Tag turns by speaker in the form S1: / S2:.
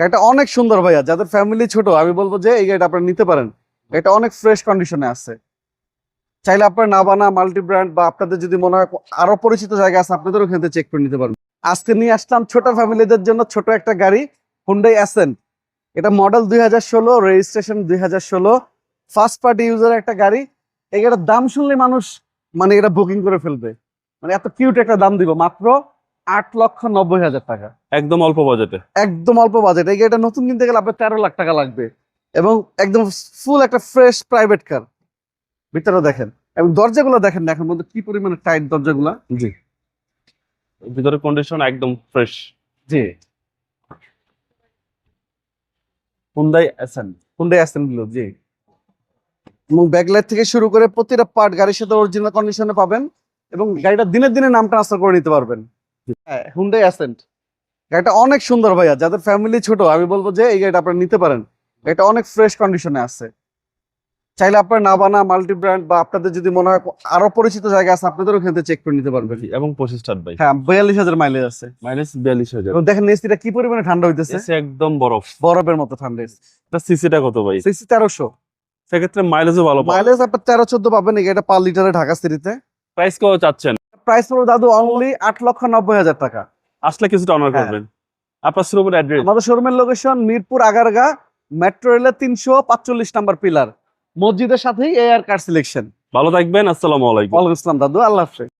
S1: গাড়িটা অনেক সুন্দর ভাইয়া, যাদের ফ্যামিলি ছোট আমি বলবো যে এই গাড়িটা আপনারা নিতে পারেন। এটা অনেক ফ্রেশ কন্ডিশনে আছে। চাইলে আপনার নাভানা, মাল্টি ব্র্যান্ড বা আপনাদের যদি মনে হয় আরো পরিচিত জায়গা আছে আপনাদেরও ওখান থেকে চেক করে নিতে পারবেন। আজকে নিয়ে আসলাম ছোট ফ্যামিলিদের জন্য ছোট একটা গাড়ি, হুন্ডাই অ্যাসেন্ট। এটা model 2016, registration 2016, first party user একটা গাড়ি। এই গাড়ির দাম শুনলে মানুষ মানে এটা বুকিং করে ফেলবে, মানে এত কিউট একটা দাম দিব মাত্র 8,90,000 টাকা।
S2: একদম অল্প বাজেটে।
S1: একদম অল্প বাজেট। এই গাড়িটা নতুন কিনতে গেলে আপনার 13 লাখ টাকা লাগবে এবং একদম ফুল একটা ফ্রেশ প্রাইভেট কার। ভিতরে দেখেন এবং দরজাগুলো দেখেন না এখন মধ্যে কি পরিমাণে টাইট দরজাগুলা।
S2: জি, ভিতরে কন্ডিশন একদম ফ্রেশ।
S1: জি,
S2: হুন্ডাই অ্যাসেন্ট।
S1: হুন্ডাই অ্যাসেন্ট গুলো। জি, এবং ব্যাকলাইট থেকে শুরু করে প্রতিটা পার্ট গাড়ির সাথে অরিজিনাল কন্ডিশনে পাবেন এবং গাড়িটা দিনে দিনে নাম ট্রান্সফার করে নিতে পারবেন। হ্যাঁ, হুন্ডাই অ্যাসেন্ট। গাড়িটা অনেক সুন্দর ভাইয়া, যাদের ফ্যামিলি ছোট আমি বলবো যে এই গাড়িটা আপনারা নিতে পারেন। এটা অনেক ফ্রেশ কন্ডিশনে আছে। চাইলে আপনার নাভানা, মাল্টি ব্র্যান্ড বা আপনাদের যদি মনে হয় আরো পরিচিত জায়গা আছে আপনাদের ওখান থেকে চেক করে নিতে পারবেন।
S2: এবং 25 স্টার্ট ভাই।
S1: হ্যাঁ, 42,000 মাইলেজ আছে।
S2: মাইনাস 42,000।
S1: এবং দেখেন এসিটা কি পরিমাণে ঠান্ডা হইতেছে,
S2: এসে একদম বরফ।
S1: বরফের মতো ঠান্ডা।
S2: এটা সিসিটা কত ভাই?
S1: সিসি 1300।
S2: সেক্ষেত্রে মাইলেজও ভালো পাবেন।
S1: মাইলেজ আপনার 13-14 পাবেন। এটা 5 লিটারের ঢাকা সিটিতে।
S2: প্রাইস কত চাচ্ছেন?
S1: প্রাইস পড়বে দাদু অনলি 8,90,000 টাকা।
S2: আসলে কিছুটা অনার
S1: হ্যাঁ।
S2: করবেন। আপনার শোরুমের অ্যাড্রেস?
S1: আমাদের শোরুমের লোকেশন মিরপুর আগারগা, মেট্রো রেলের 345 নাম্বার পিলার, মসজিদের সাথেই এআর কার সিলেকশন।
S2: ভালো থাকবেন। আসসালামু আলাইকুম।
S1: ওয়ালাইকুম আসসালাম দাদু, আল্লাহ হাফেজ।